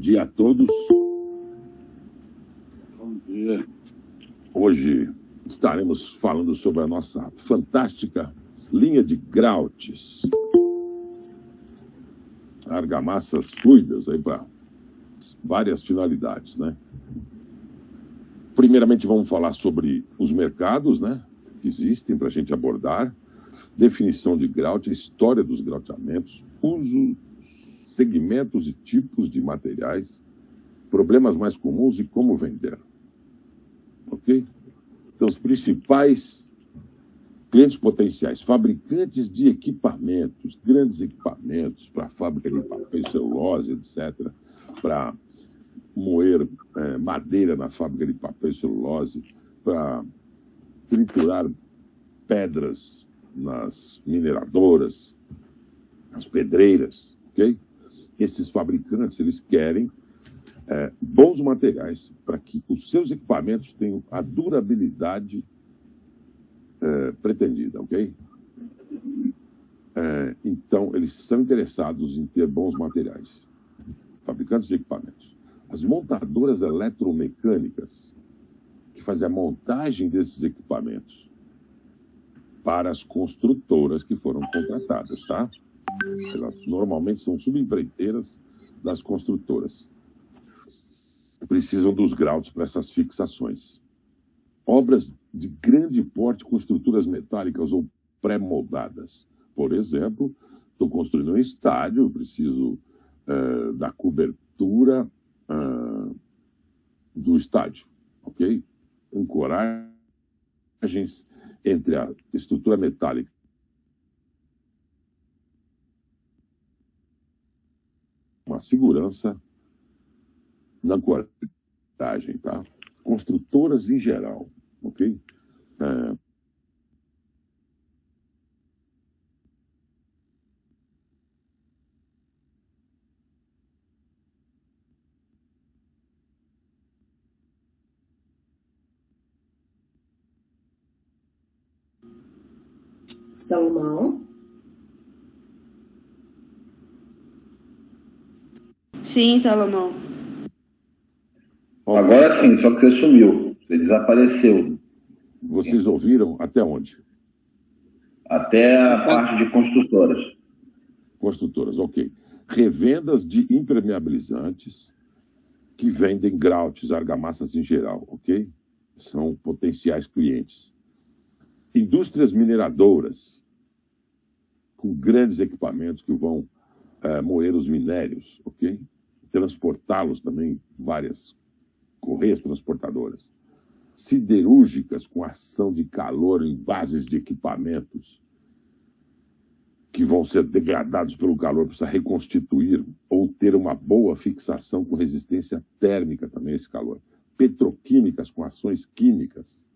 dia a todos. Bom dia. Hoje estaremos falando sobre a nossa fantástica linha de groutes. Argamassas fluidas aí para várias finalidades, né? Primeiramente vamos falar sobre os mercados, né, que existem para a gente abordar, definição de grout, história dos grauteamentos, uso, segmentos e tipos de materiais, problemas mais comuns e como vender. Ok? Então, os principais clientes potenciais, fabricantes de equipamentos, grandes equipamentos para fábrica de papel e celulose, etc., para moer madeira na fábrica de papel e celulose, para triturar pedras nas mineradoras, nas pedreiras, ok? Esses fabricantes, eles querem bons materiais para que os seus equipamentos tenham a durabilidade pretendida, ok? Então, eles são interessados em ter bons materiais. Fabricantes de equipamentos. As montadoras eletromecânicas, que fazem a montagem desses equipamentos para as construtoras que foram contratadas, tá? Elas normalmente são subempreiteiras das construtoras. Precisam dos groutes para essas fixações. Obras de grande porte com estruturas metálicas ou pré-moldadas. Por exemplo, estou construindo um estádio, eu preciso da cobertura do estádio, ok? Ancoragens entre a estrutura metálica uma segurança na ancoragem, tá? Construtoras em geral, ok? Salomão? Sim, Salomão. Agora sim, só que você sumiu. Você desapareceu. Vocês ouviram até onde? Até a parte de construtoras. Construtoras, ok. Revendas de impermeabilizantes que vendem groutes, argamassas em geral, ok? São potenciais clientes. Indústrias mineradoras, com grandes equipamentos que vão moer os minérios, ok? Transportá-los também, várias correias transportadoras. Siderúrgicas, com ação de calor em bases de equipamentos que vão ser degradados pelo calor, precisa reconstituir ou ter uma boa fixação com resistência térmica também a esse calor. Petroquímicas, com ações químicas.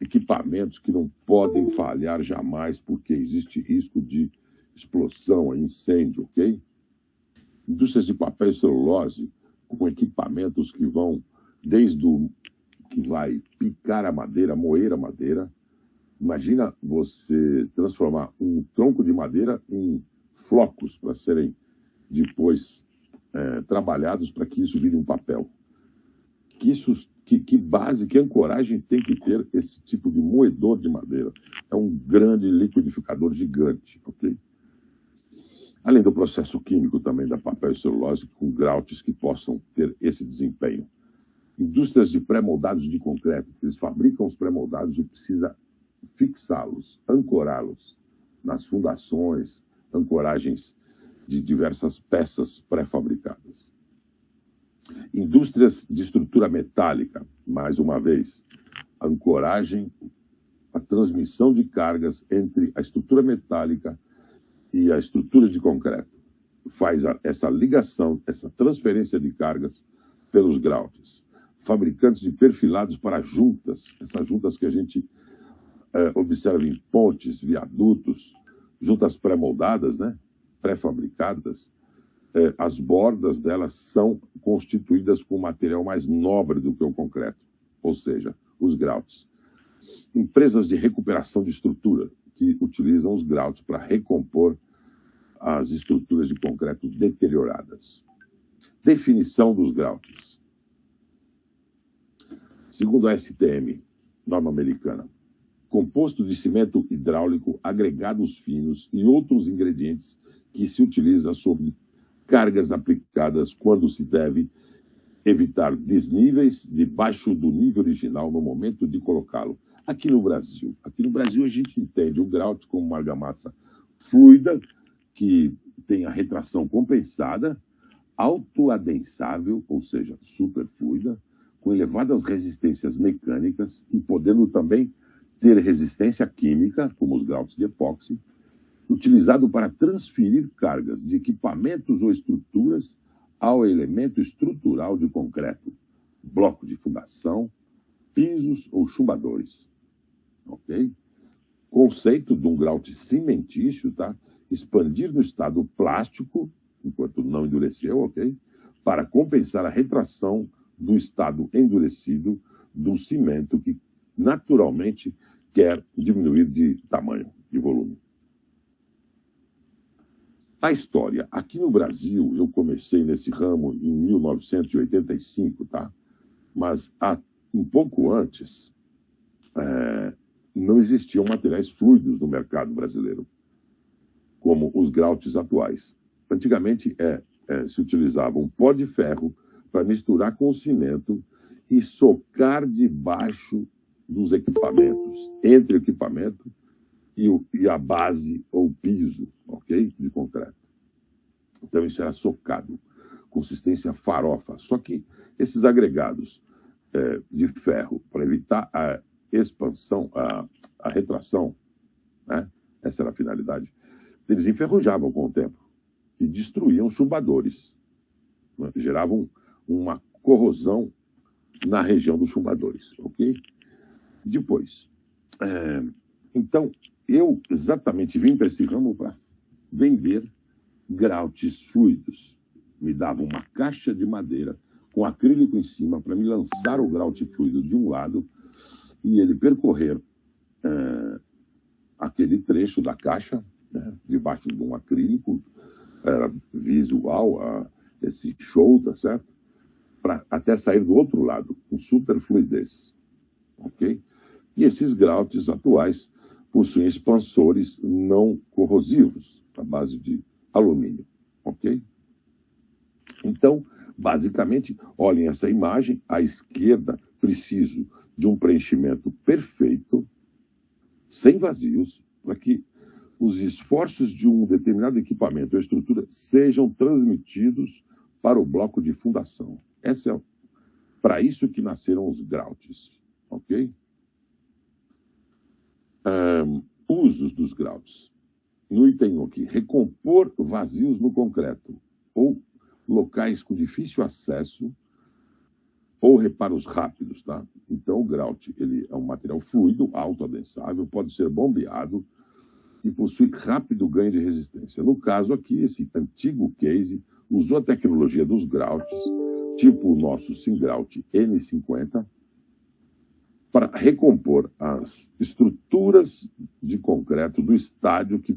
Equipamentos que não podem falhar jamais porque existe risco de explosão, incêndio, ok? Indústrias de papel e celulose, com equipamentos que vão desde o que vai picar a madeira, moer a madeira. Imagina você transformar um tronco de madeira em flocos para serem depois trabalhados para que isso vire um papel. Que base, que ancoragem tem que ter esse tipo de moedor de madeira? É um grande liquidificador gigante, ok? Além do processo químico também da papel e celulose, com groutes que possam ter esse desempenho. Indústrias de pré-moldados de concreto, eles fabricam os pré-moldados e precisa fixá-los, ancorá-los nas fundações, ancoragens de diversas peças pré-fabricadas. Indústrias de estrutura metálica, mais uma vez, ancoragem, a transmissão de cargas entre a estrutura metálica e a estrutura de concreto. Faz essa ligação, essa transferência de cargas pelos groutes. Fabricantes de perfilados para juntas, essas juntas que a gente observa em pontes, viadutos, juntas pré-moldadas, né? Pré-fabricadas. As bordas delas são constituídas com material mais nobre do que o concreto, ou seja, os groutes. Empresas de recuperação de estrutura, que utilizam os groutes para recompor as estruturas de concreto deterioradas. Definição dos groutes. Segundo a STM, norma americana, composto de cimento hidráulico, agregados finos e outros ingredientes que se utiliza sobre cargas aplicadas quando se deve evitar desníveis debaixo do nível original no momento de colocá-lo. Aqui no Brasil a gente entende o grout como uma argamassa fluida que tem a retração compensada, autoadensável, ou seja, superfluida, com elevadas resistências mecânicas e podendo também ter resistência química, como os grouts de epóxi, utilizado para transferir cargas de equipamentos ou estruturas ao elemento estrutural de concreto, bloco de fundação, pisos ou chumbadores. Ok? Conceito de um grout cimentício, tá? Expandir no estado plástico, enquanto não endureceu, ok? Para compensar a retração do estado endurecido do cimento que naturalmente quer diminuir de tamanho, de volume. A história. Aqui no Brasil, eu comecei nesse ramo em 1985, tá? Mas um pouco antes, não existiam materiais fluidos no mercado brasileiro, como os grouts atuais. Antigamente, se utilizava um pó de ferro para misturar com o cimento e socar debaixo dos equipamentos, entre o equipamento e a base ou piso, ok? De concreto. Então, isso era socado, consistência farofa. Só que esses agregados de ferro, para evitar a expansão, a retração, né? Essa era a finalidade, eles enferrujavam com o tempo e destruíam chumbadores, né? Geravam uma corrosão na região dos chumbadores, ok? Depois, então, eu exatamente vim para esse ramo para vender grouts fluidos. Me davam uma caixa de madeira com acrílico em cima para me lançar o grout fluido de um lado e ele percorrer aquele trecho da caixa, né, debaixo de um acrílico, era visual esse show, tá certo? Até sair do outro lado, com super fluidez, ok? E esses grouts atuais possuem expansores não corrosivos, à base de alumínio, ok? Então, basicamente, olhem essa imagem, à esquerda, preciso de um preenchimento perfeito, sem vazios, para que os esforços de um determinado equipamento ou estrutura sejam transmitidos para o bloco de fundação. Para isso que nasceram os grouts, ok? Usos dos grouts. No item 1 aqui, recompor vazios no concreto ou locais com difícil acesso ou reparos rápidos, tá? Então, o grout, ele é um material fluido, autoadensável, pode ser bombeado e possui rápido ganho de resistência. No caso aqui, esse antigo case usou a tecnologia dos grouts, tipo o nosso Syngrout N50, para recompor as estruturas de concreto do estádio que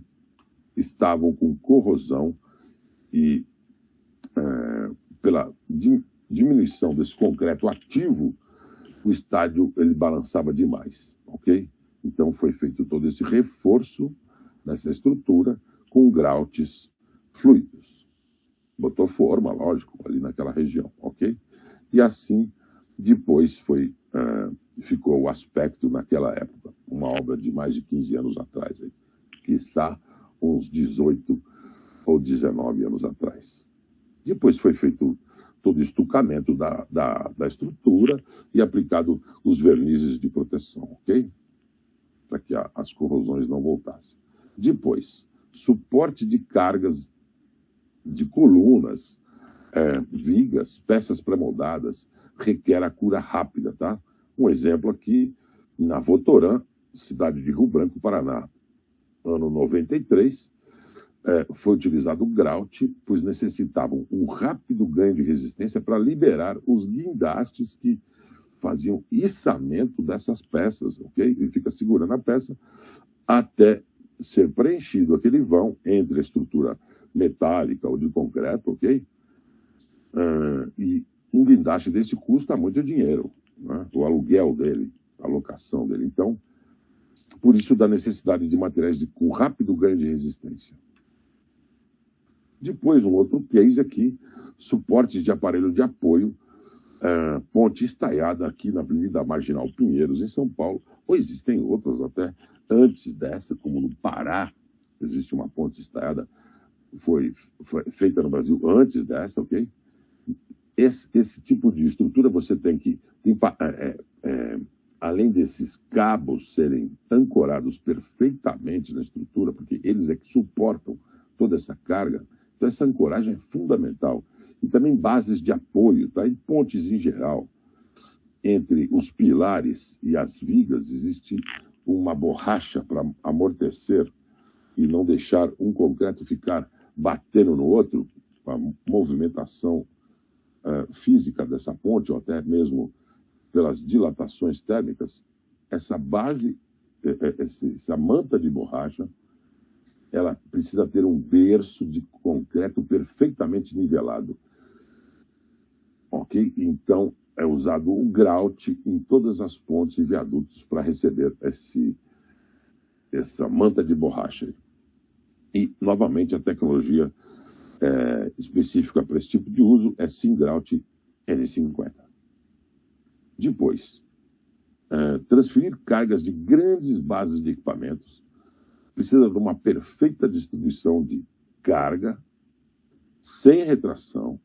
estavam com corrosão e pela diminuição desse concreto ativo, o estádio ele balançava demais, ok? Então foi feito todo esse reforço nessa estrutura com grouts fluidos. Botou forma, lógico, ali naquela região, ok? E assim, depois ficou o aspecto naquela época, uma obra de mais de 15 anos atrás, quiçá uns 18 ou 19 anos atrás. Depois foi feito todo o estucamento da estrutura e aplicado os vernizes de proteção, ok? Para que as corrosões não voltassem. Depois, suporte de cargas de colunas, vigas, peças pré-moldadas, requer a cura rápida, tá? Um exemplo aqui, na Votorã, cidade de Rio Branco, Paraná, ano 93, foi utilizado o grout, pois necessitavam um rápido ganho de resistência para liberar os guindastes que faziam içamento dessas peças, ok? E fica segurando a peça até ser preenchido aquele vão entre a estrutura metálica ou de concreto, ok? E um guindaste desse custa muito dinheiro, né? O aluguel dele, a locação dele. Então, por isso da necessidade de materiais com rápido ganho de resistência. Depois, um outro case aqui, suportes de aparelho de apoio, ponte estaiada aqui na Avenida Marginal Pinheiros, em São Paulo, ou existem outras até antes dessa, como no Pará, existe uma ponte estaiada, foi feita no Brasil antes dessa, ok? Esse tipo de estrutura você tem que, além desses cabos serem ancorados perfeitamente na estrutura, porque eles é que suportam toda essa carga, então essa ancoragem é fundamental. E também bases de apoio, tá? E pontes em geral. Entre os pilares e as vigas existe uma borracha para amortecer e não deixar um concreto ficar batendo no outro, a movimentação física dessa ponte, ou até mesmo pelas dilatações térmicas. Essa base, essa manta de borracha, ela precisa ter um berço de concreto perfeitamente nivelado. Ok? Então, é usado o grout em todas as pontes e viadutos para receber essa manta de borracha. E, novamente, a tecnologia específica para esse tipo de uso é Syngrout N50. Depois, transferir cargas de grandes bases de equipamentos precisa de uma perfeita distribuição de carga, sem retração,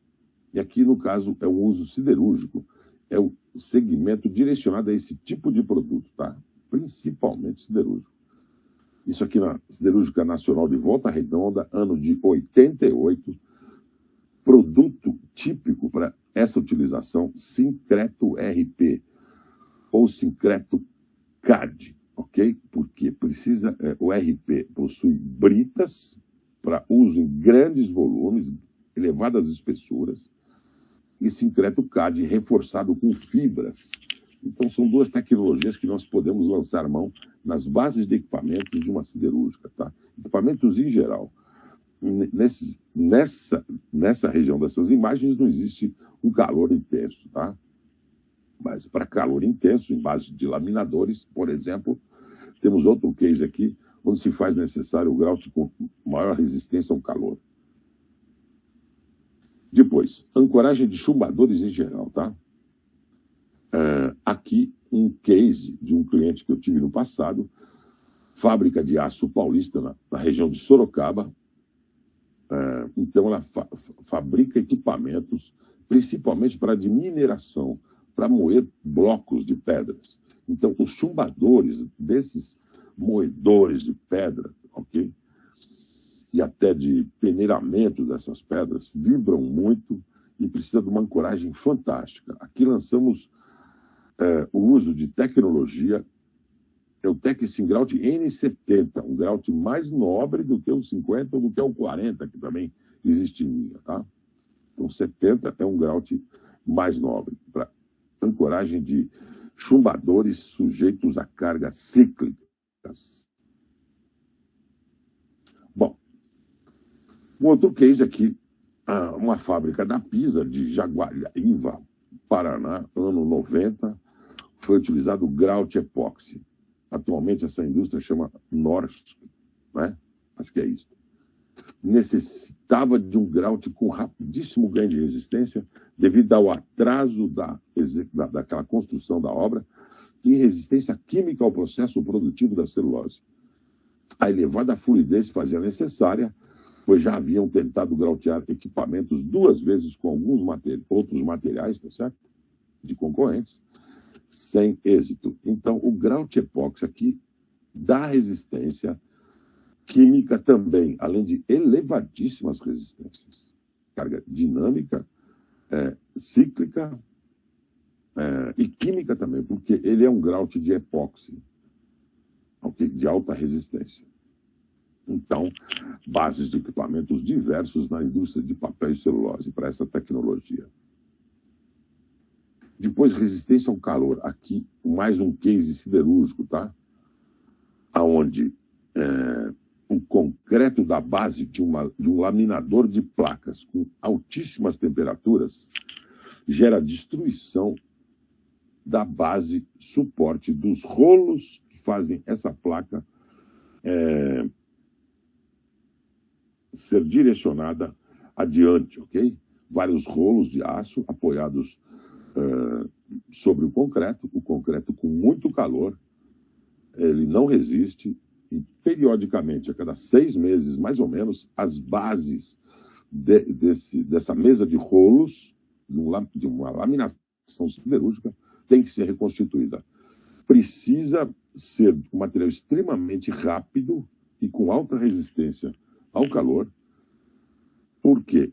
e aqui, no caso, é o uso siderúrgico, é o segmento direcionado a esse tipo de produto, tá? Principalmente siderúrgico. Isso aqui na Siderúrgica Nacional de Volta Redonda, ano de 88, produto típico para essa utilização, Sincreto RP, ou Sincreto CAD, ok? Porque precisa, o RP possui britas para uso em grandes volumes, elevadas espessuras, e Sincreto CAD reforçado com fibras. Então, são duas tecnologias que nós podemos lançar mão nas bases de equipamentos de uma siderúrgica, tá? Equipamentos em geral. Nessa região dessas imagens não existe um calor intenso, tá? Mas para calor intenso, em base de laminadores, por exemplo, temos outro case aqui, onde se faz necessário o grout com maior resistência ao calor. Depois, ancoragem de chumbadores em geral, tá? Aqui, um case de um cliente que eu tive no passado, fábrica de aço paulista na região de Sorocaba. Então, ela fabrica equipamentos, principalmente para de mineração, para moer blocos de pedras. Então, os chumbadores desses moedores de pedra, ok? E até de peneiramento dessas pedras, vibram muito e precisa de uma ancoragem fantástica. Aqui lançamos o uso de tecnologia, é o Tec Syngrout N70, um grout mais nobre do que o 50 ou do que o 40, que também existe em linha, tá? Então, 70 é um grout mais nobre, para ancoragem de chumbadores sujeitos a cargas cíclicas. Bom, um outro case aqui, uma fábrica da Pisa, de Jaguariúva, Paraná, ano 90, foi utilizado o grout epóxi. Atualmente, essa indústria chama Norsk, né? Acho que é isso. Necessitava de um grout com rapidíssimo ganho de resistência devido ao atraso daquela construção da obra e resistência química ao processo produtivo da celulose. A elevada fluidez fazia necessária, pois já haviam tentado grautear equipamentos 2 vezes com alguns outros materiais, tá certo? De concorrentes, sem êxito. Então, o grout epóxi aqui dá resistência química também, além de elevadíssimas resistências. Carga dinâmica, cíclica e química também, porque ele é um grout de epóxi, okay? De alta resistência. Então, bases de equipamentos diversos na indústria de papel e celulose para essa tecnologia. Depois, resistência ao calor. Aqui, mais um case siderúrgico, tá? Onde o concreto da base de um laminador de placas com altíssimas temperaturas gera destruição da base suporte dos rolos que fazem essa placa ser direcionada adiante, ok? Vários rolos de aço apoiados sobre o concreto com muito calor, ele não resiste, e periodicamente, a cada 6 meses, mais ou menos, as bases dessa mesa de rolos, de uma laminação siderúrgica, tem que ser reconstituída. Precisa ser um material extremamente rápido e com alta resistência ao calor, porque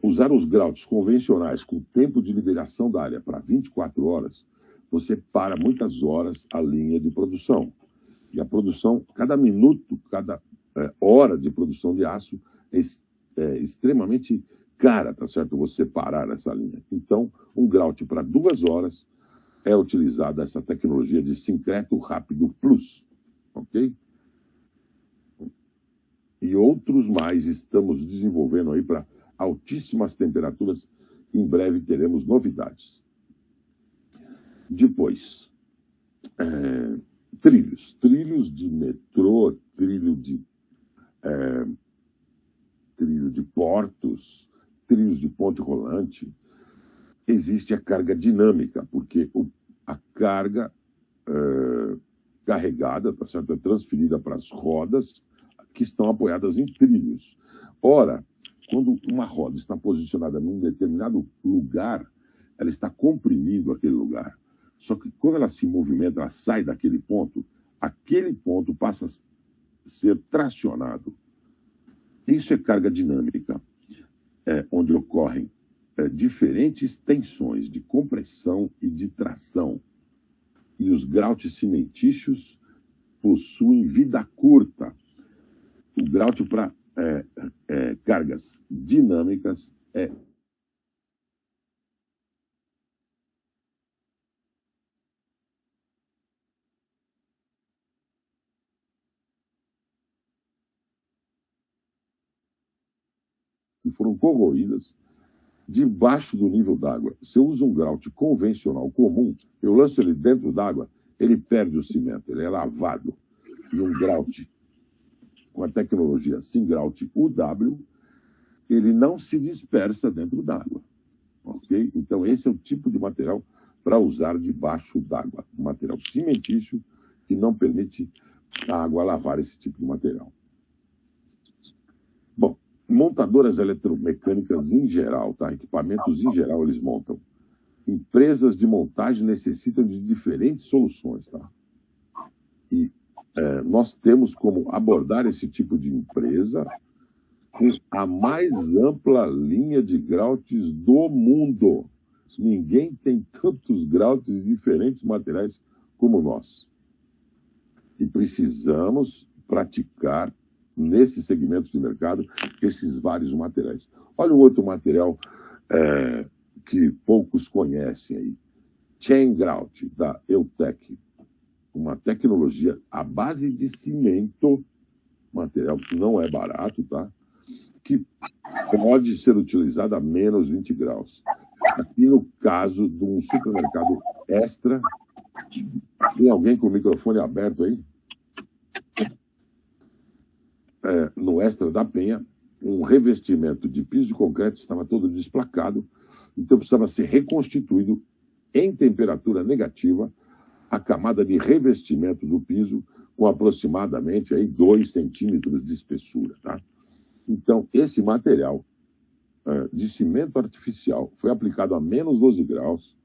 usar os grautes convencionais com tempo de liberação da área para 24 horas, você para muitas horas a linha de produção. E a produção, cada minuto, cada hora de produção de aço é extremamente cara, tá certo? Você parar essa linha. Então, um grout para 2 horas é utilizada essa tecnologia de Sincreto Rápido Plus, ok? E outros mais estamos desenvolvendo aí para altíssimas temperaturas. Em breve teremos novidades. Depois, trilhos de metrô, trilho de portos, trilhos de ponte rolante. Existe a carga dinâmica, porque a carga carregada, tá certo? É transferida para as rodas que estão apoiadas em trilhos. Ora, quando uma roda está posicionada num determinado lugar, ela está comprimindo aquele lugar. Só que quando ela se movimenta, ela sai daquele ponto, aquele ponto passa a ser tracionado. Isso é carga dinâmica, onde ocorrem diferentes tensões de compressão e de tração. E os grautes cimentícios possuem vida curta. O grout para cargas dinâmicas que foram corroídas debaixo do nível d'água. Se eu uso um grout convencional comum, eu lanço ele dentro d'água, ele perde o cimento, ele é lavado. E um grout com a tecnologia Singrout UW, ele não se dispersa dentro d'água. Ok? Então, esse é o tipo de material para usar debaixo d'água. Um material cimentício que não permite a água lavar esse tipo de material. Bom, montadoras eletromecânicas em geral, tá? Equipamentos em geral eles montam. Empresas de montagem necessitam de diferentes soluções, tá? E nós temos como abordar esse tipo de empresa com a mais ampla linha de grouts do mundo. Ninguém tem tantos grouts de diferentes materiais como nós. E precisamos praticar nesses segmentos de mercado esses vários materiais. Olha um outro material que poucos conhecem aí. Chain Grout, da Eutec. Uma tecnologia à base de cimento, material que não é barato, tá? Que pode ser utilizado a menos 20 graus. Aqui no caso de um supermercado Extra, tem alguém com o microfone aberto aí? No Extra da Penha, um revestimento de piso de concreto estava todo desplacado, então precisava ser reconstituído em temperatura negativa a camada de revestimento do piso com aproximadamente aí 2 centímetros de espessura, tá? Então, esse material de cimento artificial foi aplicado a menos 12 graus,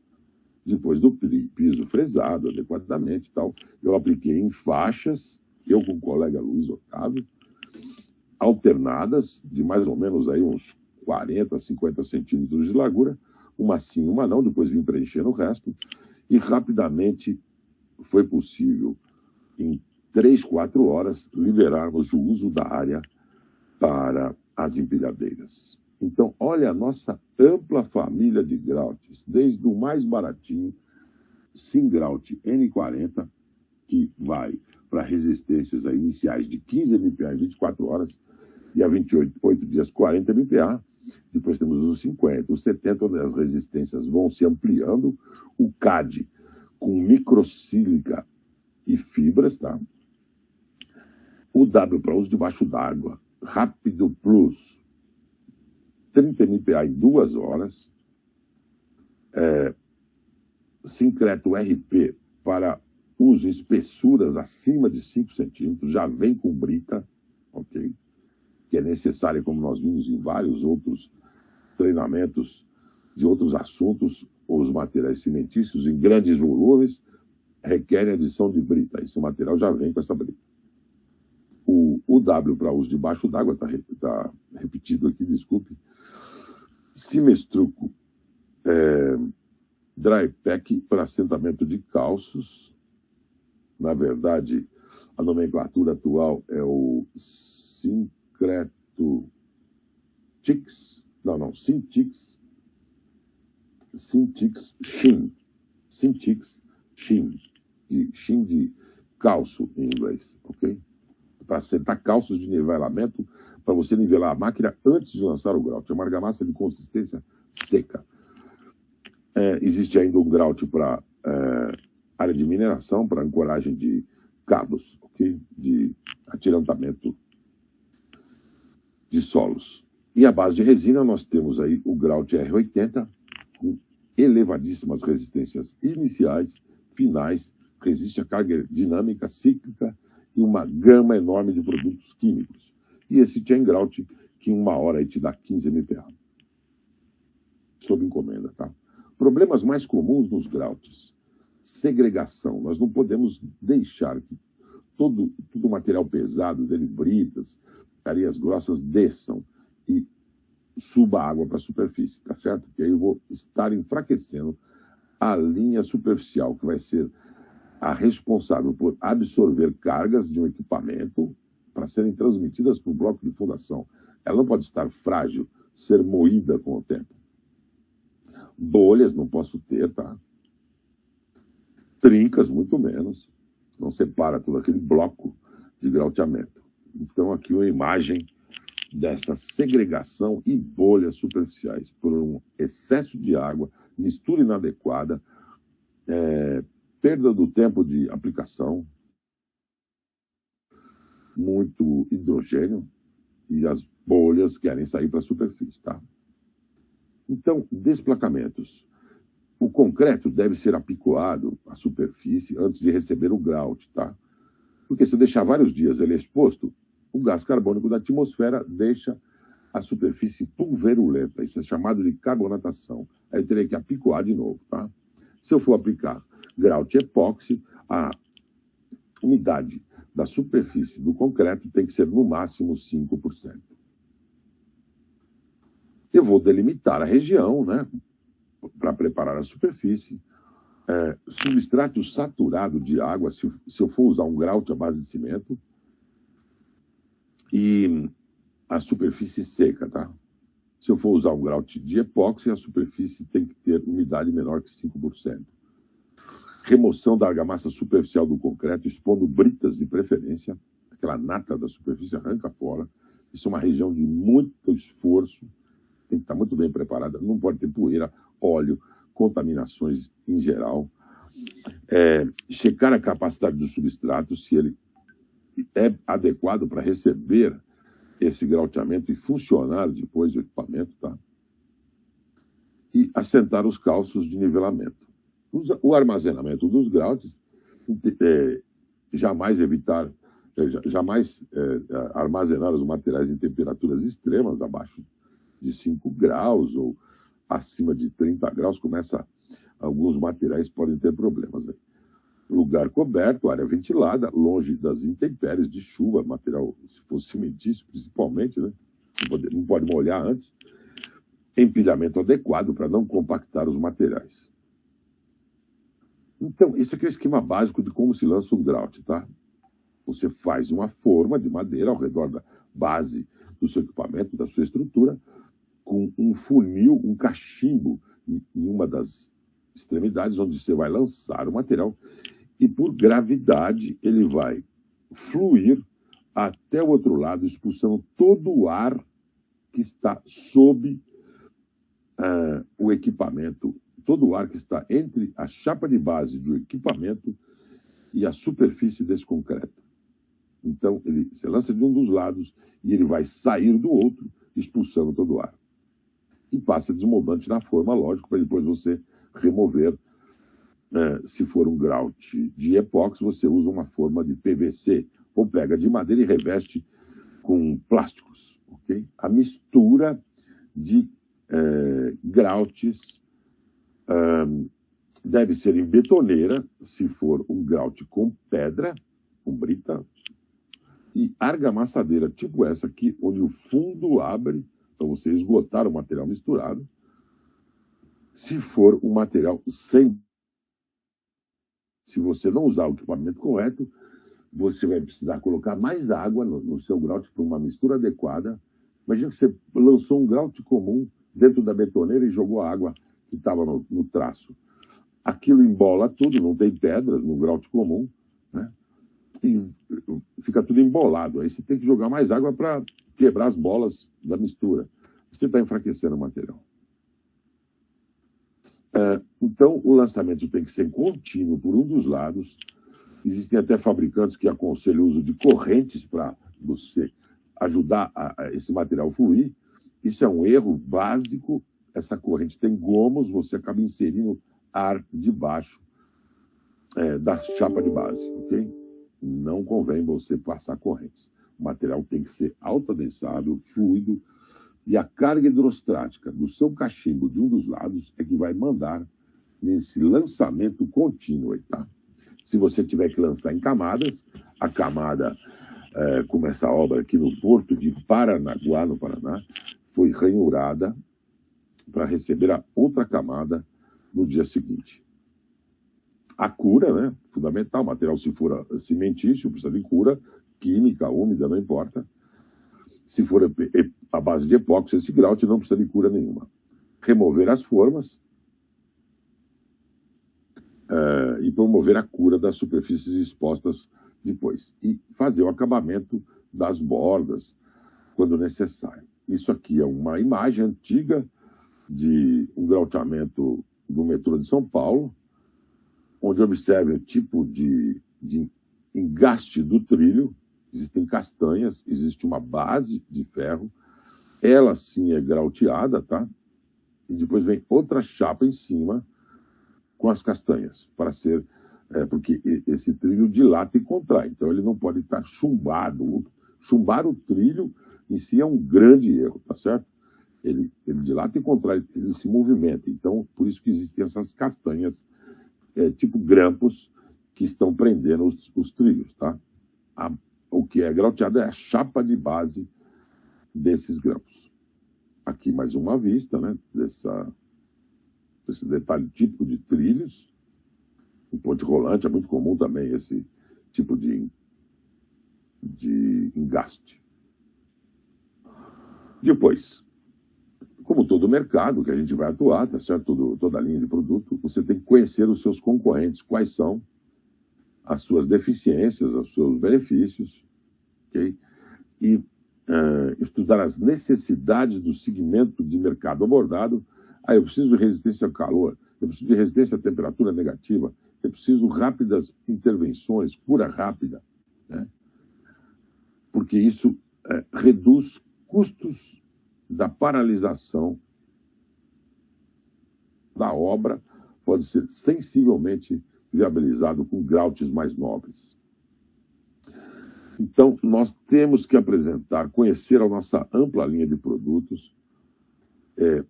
depois do piso fresado adequadamente e tal. Eu apliquei em faixas, eu com o colega Luiz Otávio, alternadas, de mais ou menos aí uns 40, 50 centímetros de largura, uma sim, uma não, depois vim preenchendo o resto, e rapidamente foi possível, em 3, 4 horas, liberarmos o uso da área para as empilhadeiras. Então, olha a nossa ampla família de grouts, desde o mais baratinho, Singrout N40, que vai para resistências aí iniciais de 15 MPa em 24 horas e a 28 dias 40 MPa. Depois temos os 50, os 70, onde as resistências vão se ampliando. O CAD com microsílica e fibras, tá? O W para uso debaixo d'água, Rápido Plus, 30 MPa em 2 horas. Sincreto RP para uso em espessuras acima de 5 centímetros, já vem com brita, ok? Que é necessária, como nós vimos em vários outros treinamentos de outros assuntos, os materiais cimentícios em grandes volumes requerem adição de brita. Esse material já vem com essa brita. O W para uso debaixo d'água, está repetido aqui, desculpe. Simestruco, Dry Pack para assentamento de calços. Na verdade, a nomenclatura atual é o Syncreto Tix. Não, Syntix. Syntix Shin. Syntix Shin. Shin de calço em inglês, ok? Para assentar calços de nivelamento, para você nivelar a máquina antes de lançar o grout. É uma argamassa de consistência seca. Existe ainda um grout para área de mineração, para ancoragem de cabos, ok? De atirantamento de solos. E a base de resina, nós temos aí o grout R80, com elevadíssimas resistências iniciais, finais, resiste a carga dinâmica, cíclica e uma gama enorme de produtos químicos. E esse chain grout, que em 1 hora aí te dá 15 MPa. Sob encomenda, tá? Problemas mais comuns nos grouts. Segregação. Nós não podemos deixar que todo o material pesado dele, britas, areias grossas, desçam e suba a água para a superfície, tá certo? Porque aí eu vou estar enfraquecendo a linha superficial, que vai ser a responsável por absorver cargas de um equipamento para serem transmitidas para o bloco de fundação. Ela não pode estar frágil, ser moída com o tempo. Bolhas não posso ter, tá? Trincas, muito menos. Não separa todo aquele bloco de grauteamento. Então, aqui uma imagem dessa segregação e bolhas superficiais por um excesso de água, mistura inadequada, perda do tempo de aplicação, muito hidrogênio, e as bolhas querem sair para a superfície, tá? Então, desplacamentos. O concreto deve ser apicoado à superfície antes de receber o grout, tá? Porque se deixar vários dias ele exposto, o gás carbônico da atmosfera deixa a superfície pulverulenta. Isso é chamado de carbonatação. Aí eu terei que apicoar de novo, tá? Se eu for aplicar grout epóxi, a umidade da superfície do concreto tem que ser no máximo 5%. Eu vou delimitar a região, né, para preparar a superfície. Substrato saturado de água, se eu for usar um grout à base de cimento, e a superfície seca, tá? Se eu for usar um grout de epóxi, a superfície tem que ter umidade menor que 5%. Remoção da argamassa superficial do concreto, expondo britas de preferência, aquela nata da superfície arranca fora. Isso é uma região de muito esforço, tem que estar muito bem preparada, não pode ter poeira, óleo, contaminações em geral. Checar a capacidade do substrato, se ele é adequado para receber esse grauteamento e funcionar depois do equipamento, tá? E assentar os calços de nivelamento. O armazenamento dos grouts, jamais armazenar os materiais em temperaturas extremas, abaixo de 5 graus ou acima de 30 graus, alguns materiais podem ter problemas aí. Lugar coberto, área ventilada, longe das intempéries de chuva, material, se for cimentício principalmente, né? Não pode molhar antes. Empilhamento adequado para não compactar os materiais. Então, esse aqui é o esquema básico de como se lança um grout, tá? Você faz uma forma de madeira ao redor da base do seu equipamento, da sua estrutura, com um funil, um cachimbo em uma das extremidades, onde você vai lançar o material. e por gravidade ele vai fluir até o outro lado, expulsando todo o ar que está sob o equipamento, todo o ar que está entre a chapa de base do equipamento e a superfície desse concreto. Então, ele se lança de um dos lados e ele vai sair do outro, expulsando todo o ar. E passa desmoldante na forma, lógico, para depois você remover. Se for um grout de epóxi, você usa uma forma de PVC, ou pega de madeira e reveste com plásticos. Okay? A mistura de grouts deve ser em betoneira, se for um grout com pedra, com brita, e argamassadeira, tipo essa aqui, onde o fundo abre, para você esgotar o material misturado. Se for um material sem... Se você não usar o equipamento correto, você vai precisar colocar mais água no seu grout para uma mistura adequada. Imagina que você lançou um grout comum dentro da betoneira e jogou a água que estava no traço. Aquilo embola tudo, não tem pedras no grout comum, né? E fica tudo embolado. Aí você tem que jogar mais água para quebrar as bolas da mistura. Você está enfraquecendo o material. Então, o lançamento tem que ser contínuo por um dos lados. Existem até fabricantes que aconselham o uso de correntes para você ajudar esse material a fluir. Isso é um erro básico. Essa corrente tem gomos, você acaba inserindo ar debaixo da chapa de base, ok? Não convém você passar correntes. O material tem que ser autoadensável, fluido, e a carga hidrostática do seu cachimbo de um dos lados é que vai mandar nesse lançamento contínuo aí, tá? Se você tiver que lançar em camadas, a camada, como essa obra aqui no Porto de Paranaguá, no Paraná, foi ranhurada para receber a outra camada no dia seguinte. A cura, né, fundamental, o material se for cimentício, precisa de cura, química, úmida, não importa. Se for a base de epóxi, esse grout não precisa de cura nenhuma. Remover as formas e promover a cura das superfícies expostas depois. E fazer o acabamento das bordas quando necessário. Isso aqui é uma imagem antiga de um grouteamento do metrô de São Paulo, onde observe o tipo de engaste do trilho. Existem castanhas, existe uma base de ferro, ela sim é grauteada, tá? E depois vem outra chapa em cima com as castanhas, para ser... porque esse trilho dilata e contrai, então ele não pode estar chumbado. Chumbar o trilho em si é um grande erro, tá certo? Ele dilata e contrai, ele se movimenta. Então, por isso que existem essas castanhas, tipo grampos, que estão prendendo os trilhos, tá? O que é grauteado é a chapa de base desses grampos. Aqui mais uma vista, né, desse detalhe típico de trilhos. Em ponte rolante é muito comum também esse tipo de engaste. Depois, como todo mercado que a gente vai atuar, tá certo? Toda a linha de produto, você tem que conhecer os seus concorrentes, quais são as suas deficiências, os seus benefícios, ok? E estudar as necessidades do segmento de mercado abordado. Eu preciso de resistência ao calor, eu preciso de resistência à temperatura negativa, eu preciso de rápidas intervenções, cura rápida, né? Porque isso reduz custos da paralisação da obra, pode ser sensivelmente viabilizado com grouts mais nobres. Então, nós temos que conhecer a nossa ampla linha de produtos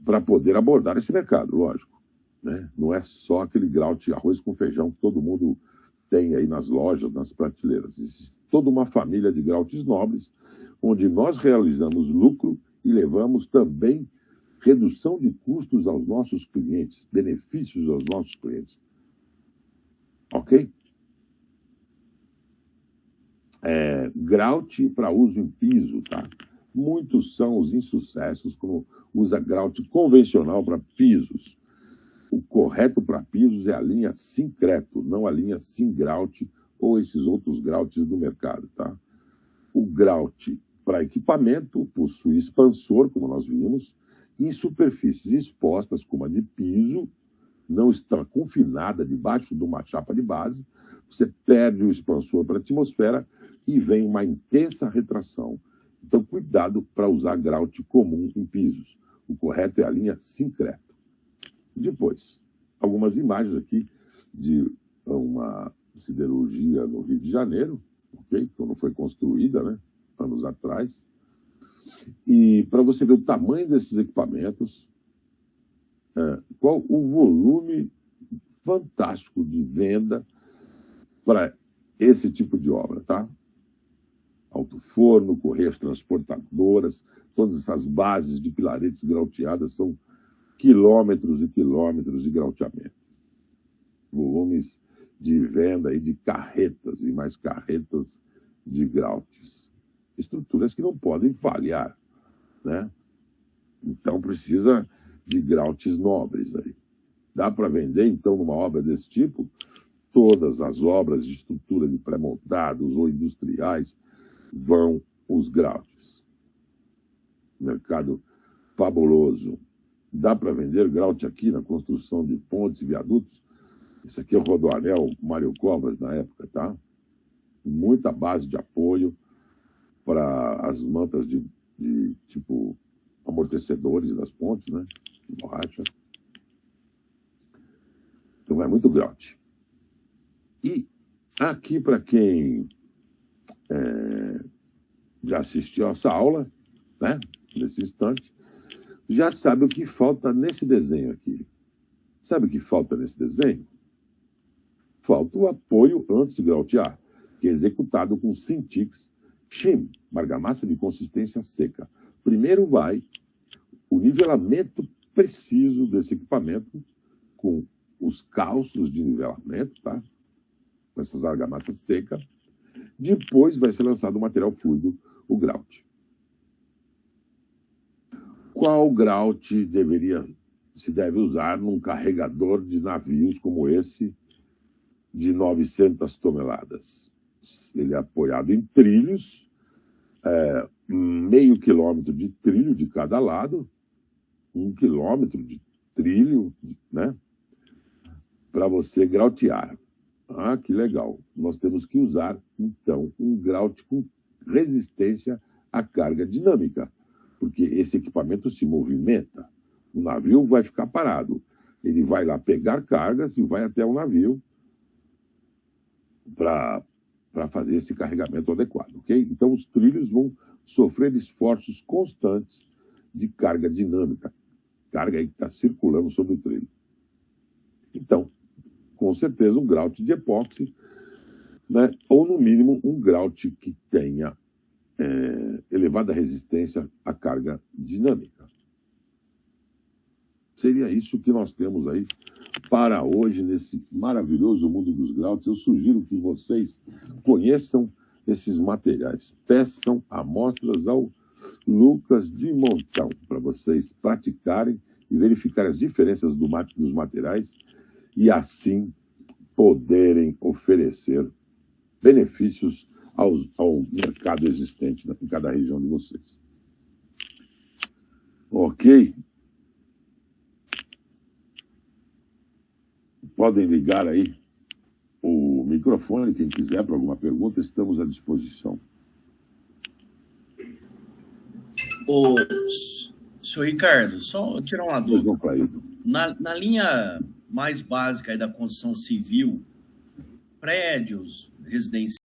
para poder abordar esse mercado, lógico, né? Não é só aquele grout arroz com feijão que todo mundo tem aí nas lojas, nas prateleiras. Existe toda uma família de grouts nobres, onde nós realizamos lucro e levamos também redução de custos aos nossos clientes, benefícios aos nossos clientes. Ok? Grout para uso em piso, tá? Muitos são os insucessos quando usa grout convencional para pisos. O correto correto para pisos é a linha Sincreto, não a linha Singrout ou esses outros grouts do mercado, tá? O grout para equipamento possui expansor, como nós vimos, e em superfícies expostas, como a de piso, não está confinada debaixo de uma chapa de base, você perde o expansor para a atmosfera e vem uma intensa retração. Então, cuidado para usar grout comum em pisos. O correto é a linha Sincreto. Depois, algumas imagens aqui de uma siderurgia no Rio de Janeiro, ok? Quando foi construída, né? Anos atrás. E para você ver o tamanho desses equipamentos, qual o volume fantástico de venda para esse tipo de obra, tá? Alto forno, correias transportadoras, todas essas bases de pilaretes grauteadas são quilômetros e quilômetros de grauteamento. Volumes de venda aí de carretas e mais carretas de grautes. Estruturas que não podem falhar, né? Então precisa de grautes nobres aí. Dá para vender, então, numa obra desse tipo, todas as obras de estrutura de pré-moldados ou industriais vão os grautes. Mercado fabuloso. Dá para vender grout aqui na construção de pontes e viadutos. Isso aqui é o Rodoanel Mário Covas na época, tá? Muita base de apoio para as mantas de tipo amortecedores das pontes, né? De borracha. Então é muito grout. E aqui, para quem já assistiu a essa aula, né? Nesse instante, já sabe o que falta nesse desenho aqui. Sabe o que falta nesse desenho? Falta o apoio antes de grautear, que é executado com Cintiq Shim, argamassa de consistência seca. Primeiro vai o nivelamento preciso desse equipamento com os calços de nivelamento, tá? Essas argamassas secas. Depois vai ser lançado o material fluido, o grout. Qual grout se deve usar num carregador de navios como esse de 900 toneladas? Ele é apoiado em trilhos, meio quilômetro de trilho de cada lado, 1 quilômetro de trilho, né? Para você grautear. Ah, que legal. Nós temos que usar, então, um grout com resistência à carga dinâmica, porque esse equipamento se movimenta. O navio vai ficar parado. Ele vai lá pegar cargas e vai até o navio para fazer esse carregamento adequado, ok? Então, os trilhos vão sofrer esforços constantes de carga dinâmica, carga aí que está circulando sobre o trilho. Então, com certeza, um grout de epóxi, né? Ou, no mínimo, um grout que tenha elevada resistência à carga dinâmica. Seria isso que nós temos aí para hoje, nesse maravilhoso mundo dos grouts. Eu sugiro que vocês conheçam esses materiais. Peçam amostras ao Lucas de Montão, para vocês praticarem e verificarem as diferenças dos materiais e assim poderem oferecer benefícios ao mercado existente em cada região de vocês. Ok? Podem ligar aí o microfone, quem quiser, para alguma pergunta, estamos à disposição. Ô, senhor Ricardo, só tirar uma dúvida. Na linha mais básica aí da construção civil, prédios residenciais,